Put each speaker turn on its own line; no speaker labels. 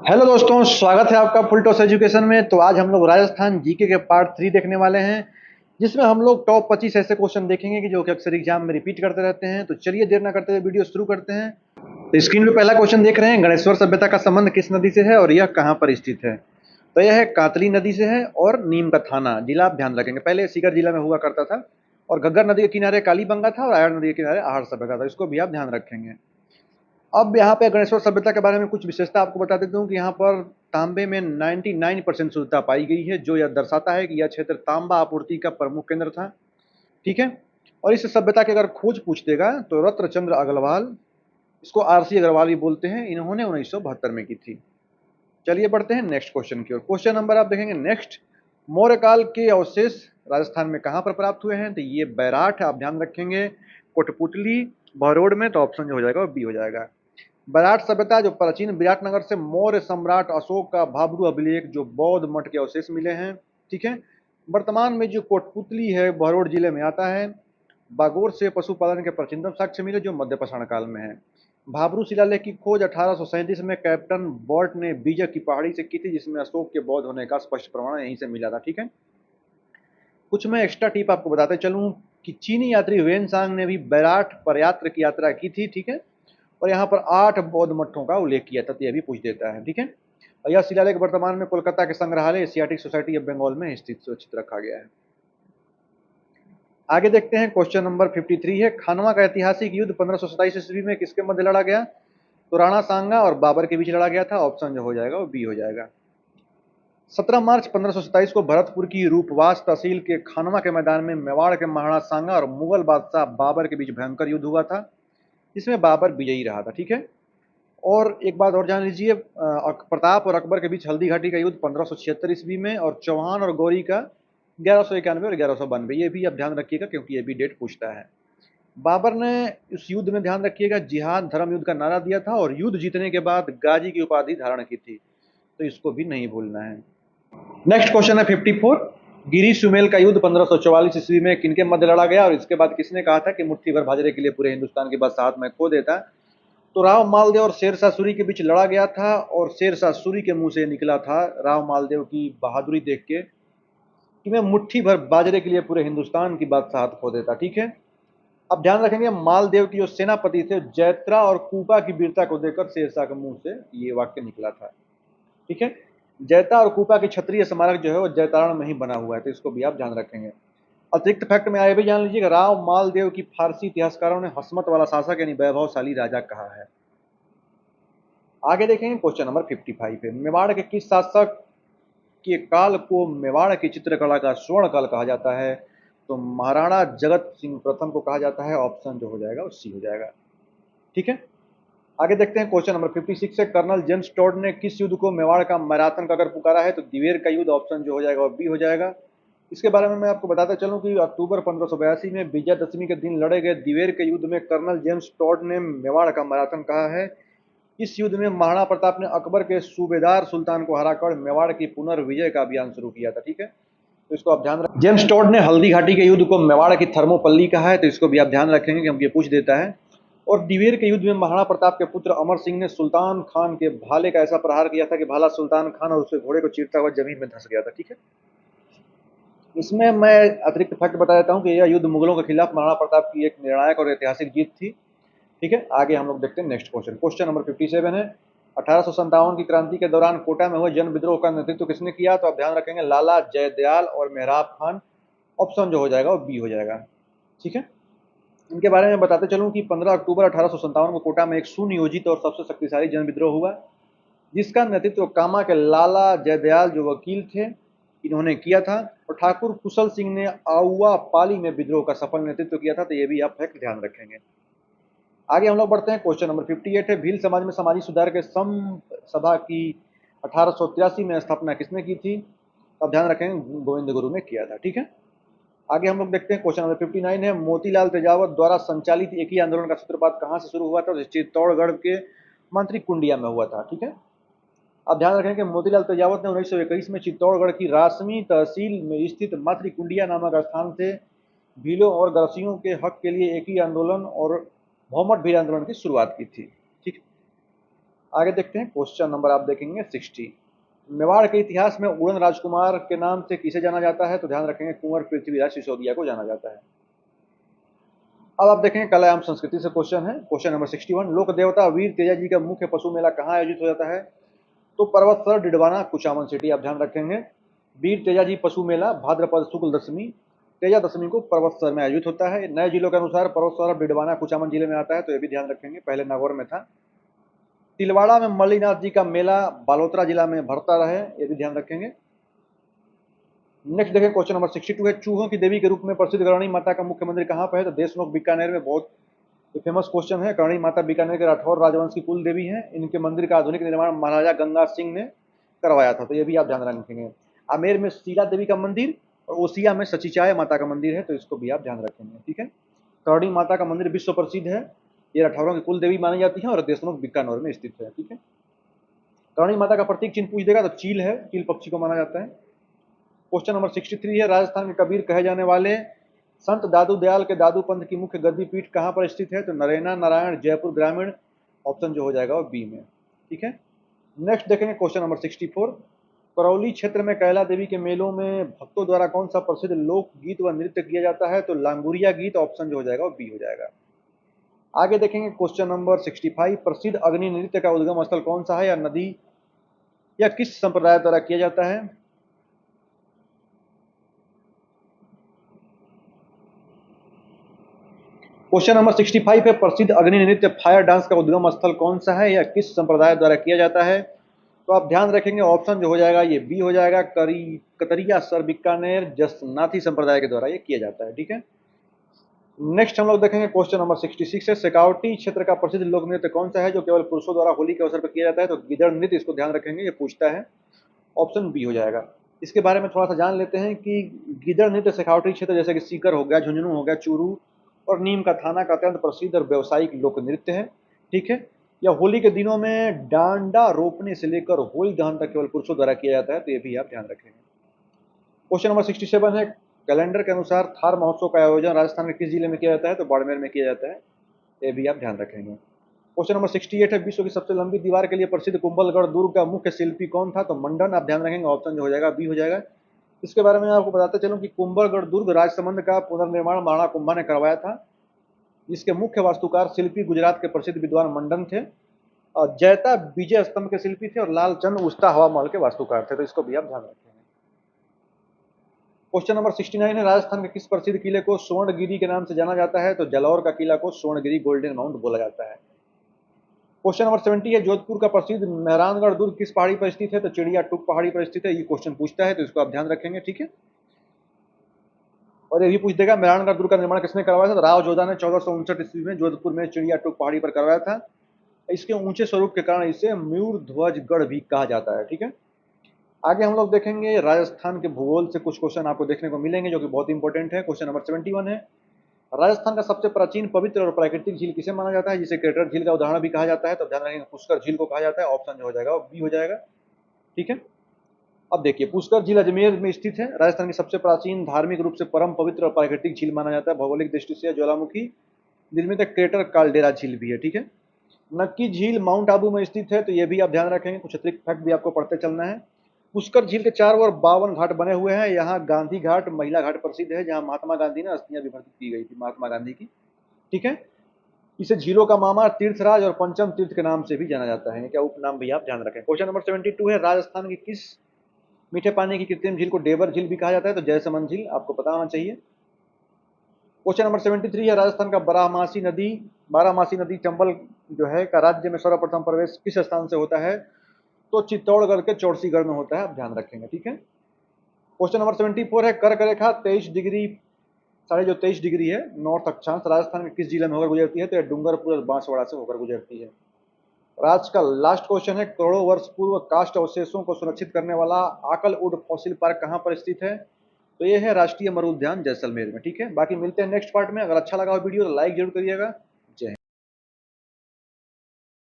Hello दोस्तों, स्वागत है आपका फुल टॉस एजुकेशन में। तो आज हम लोग राजस्थान जीके के पार्ट 3 देखने वाले हैं, जिसमें हम लोग टॉप 25 ऐसे क्वेश्चन देखेंगे कि जो कि अक्सर एग्जाम में रिपीट करते रहते हैं। तो चलिए देर ना करते हुए वीडियो शुरू करते हैं। तो स्क्रीन पे पहला क्वेश्चन देख रहे हैं, गणेश्वर सभ्यता का संबंध किस नदी से है और यह कहाँ पर स्थित है। तो यह है कातली नदी से है और नीम का थाना जिला आप ध्यान रखेंगे। पहले सीकर जिला में हुआ करता था और घग्गर नदी के किनारे कालीबंगा था और आयर नदी के किनारे आहड़ सभ्यता था। इसको भी आप ध्यान रखेंगे। अब यहाँ पे गणेश्वर सभ्यता के बारे में कुछ विशेषता आपको बता देता हूँ कि यहाँ पर तांबे में 99% शुद्धता पाई गई है, जो यह दर्शाता है कि यह क्षेत्र तांबा आपूर्ति का प्रमुख केंद्र था। ठीक है। और इस सभ्यता की अगर खोज पूछ देगा तो रत्नचंद्र अग्रवाल, इसको आरसी अग्रवाल भी बोलते हैं, इन्होंने 1972 में की थी। चलिए बढ़ते हैं नेक्स्ट क्वेश्चन की ओर। क्वेश्चन नंबर आप देखेंगे नेक्स्ट, मौर्य काल के अवशेष राजस्थान में कहाँ पर प्राप्त हुए हैं। तो ये बैराठ आप ध्यान रखेंगे, कोटपुतली, भरौड में। तो ऑप्शन जो हो जाएगा वो बी हो जाएगा। बैराठ सभ्यता जो प्राचीन विराटनगर से मौर्य सम्राट अशोक का भाब्रू अभिलेख जो बौद्ध मठ के अवशेष मिले हैं। ठीक है। वर्तमान में जो कोटपुतली है भरौड जिले में आता है। बागोर से पशुपालन के प्राचीनतम साक्ष्य मिले जो मध्य पाषाण काल में है। भाब्रू शिलालेख की खोज 1837 में कैप्टन बर्ट ने बीजक की पहाड़ी से की थी, जिसमें अशोक के बौद्ध होने का स्पष्ट प्रमाण यहीं से मिला था। ठीक है। कुछ मैं एक्स्ट्रा टिप आपको बताते चलूं कि चीनी यात्री वेनसांग ने भी बैराठ परयात्र की यात्रा की थी। ठीक है। और यहाँ पर 8 बौद्ध मठों का उल्लेख किया था, तो यह भी पूछ देता है। ठीक है। और यह शिलालेख वर्तमान में कोलकाता के संग्रहालय एशियाटिक सोसाइटी ऑफ बंगाल में स्थित सुरक्षित रखा गया है। आगे देखते हैं क्वेश्चन नंबर 53 है, खानवा का ऐतिहासिक युद्ध 1527 ईस्वी में किसके मध्य लड़ा गया। तो राणा सांगा और बाबर के बीच लड़ा गया था। ऑप्शन जो हो जाएगा वो बी हो जाएगा। 17 मार्च 1527 को भरतपुर की रूपवास तहसील के खानवा के मैदान में मेवाड़ के महाराणा सांगा और मुगल बादशाह बाबर के बीच भयंकर युद्ध हुआ था, जिसमें बाबर विजयी रहा था। ठीक है। और एक बात और जान लीजिए, प्रताप और अकबर के बीच हल्दी घाटी का युद्ध 1576 ईस्वी में, और चौहान और गौरी का 1191 और 1192, ये भी आप ध्यान रखिएगा क्योंकि ये भी डेट पूछता है। बाबर ने इस युद्ध में ध्यान रखिएगा जिहाद धर्म युद्ध का नारा दिया था और युद्ध जीतने के बाद गाजी की उपाधि धारण की थी, तो इसको भी नहीं भूलना है। नेक्स्ट क्वेश्चन है 54, गिरी सुमेल का युद्ध 1544 ईस्वी में किनके मध्य लड़ा गया और इसके बाद किसने कहा था कि मुट्ठी भर बाजरे के लिए पूरे हिंदुस्तान की बादशाहत मैं खो देता। तो राव मालदेव और शेरशाह सूरी के बीच लड़ा गया था और शेरशाह सूरी के मुंह से निकला था राव मालदेव की बहादुरी देख के कि मैं मुट्ठी भर बाजरे के लिए पूरे हिंदुस्तान की बादशाहत खो देता। ठीक है। अब ध्यान रखेंगे मालदेव की जो सेनापति थे जैत्रा और कूपा की वीरता को देखकर शेरशाह के मुंह से ये वाक्य निकला था। ठीक है। जैता और कूपा की क्षत्रिय स्मारक जो है वो जैतारण में ही बना हुआ है, तो इसको भी आप ध्यान रखेंगे। अतिरिक्त फैक्ट में आए भी जान लीजिए, राव मालदेव की फारसी इतिहासकारों ने हसमत वाला शासक यानी वैभवशाली राजा कहा है। आगे देखेंगे क्वेश्चन नंबर 55 है, मेवाड़ के किस शासक के काल को मेवाड़ की चित्रकला का स्वर्ण काल कहा जाता है। तो महाराणा जगत सिंह प्रथम को कहा जाता है। ऑप्शन जो हो जाएगा वो सी हो जाएगा। ठीक है। आगे देखते हैं क्वेश्चन नंबर 56 है, कर्नल जेम्स टॉड ने किस युद्ध को मेवाड़ का मैराथन का अगर पुकारा है। तो दिवेर का युद्ध। ऑप्शन जो हो जाएगा वो बी हो जाएगा। इसके बारे में मैं आपको बताता चलूं कि अक्टूबर 1582 में विजयदशमी के दिन लड़े गए दिवेर के युद्ध में कर्नल जेम्स टॉड ने मेवाड़ का मैराथन कहा है। इस युद्ध में महाराणा प्रताप ने अकबर के सूबेदार सुल्तान को हराकर मेवाड़ की पुनर्विजय का अभियान शुरू किया था। ठीक है। तो इसको आप ध्यान रखें। जेम्स टॉड ने हल्दी घाटी के युद्ध को मेवाड़ की थर्मोपल्ली कहा है, तो इसको भी आप ध्यान रखेंगे क्योंकि ये पूछ देता है। और दिवेर के युद्ध में महाराणा प्रताप के पुत्र अमर सिंह ने सुल्तान खान के भाले का ऐसा प्रहार किया था कि भाला सुल्तान खान और उसके घोड़े को चीरता हुआ जमीन में धंस गया था। ठीक है। इसमें मैं अतिरिक्त फैक्ट बता देता हूँ कि यह युद्ध मुगलों के खिलाफ महाराणा प्रताप की एक निर्णायक और ऐतिहासिक जीत थी। ठीक है। आगे हम लोग देखते हैं नेक्स्ट क्वेश्चन। क्वेश्चन नंबर 57 है, 1857 की क्रांति के दौरान कोटा में हुए जन विद्रोह का नेतृत्व किसने किया। तो आप ध्यान रखेंगे लाला जयदयाल और मेहराब खान। ऑप्शन जो हो जाएगा वो बी हो जाएगा। ठीक है। इनके बारे में बताते चलूं कि 15 अक्टूबर 1857 को कोटा में एक सुनियोजित और सबसे शक्तिशाली जन विद्रोह हुआ, जिसका नेतृत्व कामा के लाला जयदयाल जो वकील थे इन्होंने किया था, और ठाकुर कुशल सिंह ने आउवा पाली में विद्रोह का सफल नेतृत्व किया था। तो ये भी आप फैक्ट ध्यान रखेंगे। आगे हम लोग बढ़ते हैं क्वेश्चन नंबर 58 है, भील समाज में सामाजिक सुधार के सम सभा की 1883 में स्थापना किसने की थी। अब ध्यान रखेंगे गोविंद गुरु ने किया था। ठीक है। आगे हम लोग देखते हैं क्वेश्चन नंबर 59 है, मोतीलाल तेजावत द्वारा संचालित एक ही आंदोलन का सूत्रपात कहां से शुरू हुआ था। चित्तौड़गढ़ के मंत्री कुंडिया में हुआ था। ठीक है। अब ध्यान रखें कि मोतीलाल तेजावत ने 1921 में चित्तौड़गढ़ की रासमी तहसील में स्थित मातृ कुंडिया नामक स्थान से भीलों और गरसियों के हक के लिए एक ही आंदोलन और भौमट भील आंदोलन की शुरुआत की थी। ठीक। आगे देखते हैं क्वेश्चन नंबर आप देखेंगे 60। मेवाड़ के इतिहास में उड़न राजकुमार के नाम से किसे जाना जाता है? तो ध्यान रखेंगे कुंवर पृथ्वीराज सिसोदिया को जाना जाता है। अब आप देखेंगे कला एवं संस्कृति से क्वेश्चन है। क्वेश्चन नंबर 61, लोक देवता वीर तेजा जी का मुख्य पशु मेला कहाँ आयोजित हो जाता है? तो पर्वतसर, डिडवाना, कुचामन सिटी। आप ध्यान रखेंगे वीर तेजा जी पशु मेला भाद्रपद शुक्ल दशमी तेजा दशमी को पर्वतसर में आयोजित होता है। नए जिलों के अनुसार पर्वतसर और डिडवाना कुचामन जिले में आता है, तो ये भी ध्यान रखेंगे, पहले नागौर में था। तिलवाड़ा में मल्लीनाथ जी का मेला बालोतरा जिला में भरता रहे, ये भी ध्यान रखेंगे। नेक्स्ट देखें क्वेश्चन नंबर 62 है, चूहों की देवी के रूप में प्रसिद्ध करणी माता का मुख्य मंदिर कहाँ पर है? तो देशमुख बीकानेर में। बहुत फेमस क्वेश्चन है। करणी माता बीकानेर के राठौर राजवंश की कुल देवी हैं। इनके मंदिर का आधुनिक निर्माण महाराजा गंगा सिंह ने करवाया था, तो ये भी आप ध्यान रखेंगे। आमेर में शीला देवी का मंदिर और ओसिया में सचिचाय माता का मंदिर है, तो इसको भी आप ध्यान रखेंगे। ठीक है, करणी माता का मंदिर विश्व प्रसिद्ध है, ये राठौरों की कुल देवी मानी जाती है और देशमुख बीकानेर में स्थित है। ठीक है, करणी माता का प्रतीक चिन्ह पूछ देगा तो चील है, चील पक्षी को माना जाता है। क्वेश्चन नंबर 63 है, राजस्थान के कबीर कहे जाने वाले संत दादू दयाल के दादू पंथ की मुख्य गद्दी पीठ कहाँ पर स्थित है? तो नरेना नारायण जयपुर ग्रामीण, ऑप्शन जो हो जाएगा वो बी में। ठीक है, नेक्स्ट देखेंगे क्वेश्चन नंबर 64, करौली क्षेत्र में कैला देवी के मेलों में भक्तों द्वारा कौन सा प्रसिद्ध लोक गीत व नृत्य किया जाता है? तो लांगुरिया गीत, ऑप्शन जो हो जाएगा वो बी हो जाएगा। आगे देखेंगे क्वेश्चन नंबर 65, प्रसिद्ध अग्नि नृत्य का उद्गम स्थल कौन सा है या नदी या किस संप्रदाय द्वारा किया जाता है? क्वेश्चन नंबर 65 है, प्रसिद्ध अग्नि नृत्य फायर डांस का उद्गम स्थल कौन सा है या किस संप्रदाय द्वारा किया जाता है? तो आप ध्यान रखेंगे ऑप्शन जो हो जाएगा ये बी हो जाएगा, कतरिया सर बीकानेर जसनाथी संप्रदाय के द्वारा ये किया जाता है। ठीक है, नेक्स्ट हम लोग देखेंगे क्वेश्चन नंबर 66 है, शेखावटी क्षेत्र का प्रसिद्ध लोक नृत्य कौन सा है जो केवल पुरुषों द्वारा होली के अवसर पर किया जाता है? तो गिदड़ नृत्य, इसको ध्यान रखेंगे, ये पूछता है, ऑप्शन बी हो जाएगा। इसके बारे में थोड़ा सा जान लेते हैं कि गिदड़ नृत्य शेखावटी क्षेत्र जैसे कि सीकर हो गया, झुंझुनू हो गया, चूरू और नीम का थाना का अत्यंत प्रसिद्ध और व्यावसायिक लोक नृत्य है। ठीक है, या होली के दिनों में डांडा रोपने से लेकर होली दहन तक केवल पुरुषों द्वारा किया जाता है, तो ये भी आप ध्यान रखेंगे। क्वेश्चन नंबर 67 है, कैलेंडर के अनुसार थार महोत्सव का आयोजन राजस्थान के किस जिले में किया जाता है? तो बाड़मेर में किया जाता है, ये भी आप ध्यान रखेंगे। क्वेश्चन नंबर 68 है, विश्व की सबसे लंबी दीवार के लिए प्रसिद्ध कुंभलगढ़ दुर्ग का मुख्य शिल्पी कौन था? तो मंडन, आप ध्यान रखेंगे, ऑप्शन जो हो जाएगा बी हो जाएगा। इसके बारे में आपको बताते चलूं कि कुंभलगढ़ दुर्ग राजसमंद का पुनर्निर्माण महाराणा कुंभा ने करवाया था। इसके मुख्य वास्तुकार शिल्पी गुजरात के प्रसिद्ध विद्वान मंडन थे और जयता विजय स्तंभ के शिल्पी थे और लालचंद उस्ता हवा महल के वास्तुकार थे, तो इसको भी आप ध्यान रखेंगे। क्वेश्चन नंबर 69 है, राजस्थान के किस प्रसिद्ध किले को स्वर्णगिरी के नाम से जाना जाता है? तो जलौर का किला को स्वर्णगिरी गोल्डन माउंट बोला जाता है। क्वेश्चन नंबर 70 है, जोधपुर का प्रसिद्ध मेहरानगढ़ दुर्ग किस पहाड़ी पर स्थित है? तो चिड़िया टूक पहाड़ी पर स्थित है, ये क्वेश्चन पूछता है, तो इसको आप ध्यान रखेंगे। ठीक है, और ये भी पूछ देगा मेहरानगढ़ दुर्ग का निर्माण किसने करवाया था? तो राव जोधा ने 1459 ईस्वी में जोधपुर में चिड़िया टूक पहाड़ी पर करवाया था। इसके ऊंचे स्वरूप के कारण इसे मयूर ध्वजगढ़ भी कहा जाता है। ठीक है, आगे हम लोग देखेंगे राजस्थान के भूगोल से कुछ क्वेश्चन आपको देखने को मिलेंगे जो कि बहुत इंपॉर्टेंट है। क्वेश्चन नंबर 71 है, राजस्थान का सबसे प्राचीन पवित्र और प्राकृतिक झील किसे माना जाता है जिसे क्रेटर झील का उदाहरण भी कहा जाता है? तो ध्यान रखेंगे पुष्कर झील को कहा जाता है, ऑप्शन जो हो जाएगा वो बी हो जाएगा। ठीक है, अब देखिए पुष्कर झील अजमेर में स्थित है, राजस्थान की सबसे प्राचीन धार्मिक रूप से परम पवित्र और प्राकृतिक झील माना जाता है। भौगोलिक दृष्टि से ज्वालामुखी निर्मित क्रेटर काल्डेरा झील भी है। ठीक है, नक्की झील माउंट आबू में स्थित है, तो ये भी आप ध्यान रखेंगे, कुछ अतिरिक्त फैक्ट भी आपको पढ़ते चलना है। पुष्कर झील के चारों ओर 52 घाट बने हुए हैं। यहाँ गांधी घाट महिला घाट प्रसिद्ध है जहाँ महात्मा गांधी ने अस्थियां विसर्जित की गई थी महात्मा गांधी की। ठीक है, इसे झीलों का मामा तीर्थराज और पंचम तीर्थ के नाम से भी जाना जाता है, क्या उपनाम भी आप ध्यान रखें। क्वेश्चन नंबर 72 है, राजस्थान की किस मीठे पानी की कृत्रिम झील को डेबर झील भी कहा जाता है? तो जयसमंद झील, आपको पता होना चाहिए। क्वेश्चन नंबर 73 है, राजस्थान का बारामासी नदी चंबल जो है का राज्य में सर्वप्रथम प्रवेश किस स्थान से होता है? तो चित्तौड़गढ़ के चौड़सीगढ़ में होता है, आप ध्यान रखेंगे। ठीक है, क्वेश्चन नंबर 74 है, कर्क रेखा 23 डिग्री 23.5 डिग्री है नॉर्थ अक्षांश राजस्थान के किस जिले में होकर गुजरती है? तो डूंगरपुर और बांसवाड़ा से होकर गुजरती है। आज का लास्ट क्वेश्चन है, करोड़ों वर्ष पूर्व कास्ट अवशेषों को सुरक्षित करने वाला आकलवुड फॉसिल पार्क कहाँ पर स्थित है? तो ये है राष्ट्रीय मरुउद्यान जैसलमेर में। ठीक है, बाकी मिलते हैं नेक्स्ट पार्ट में। अगर अच्छा लगा हो वीडियो तो लाइक जरूर करिएगा।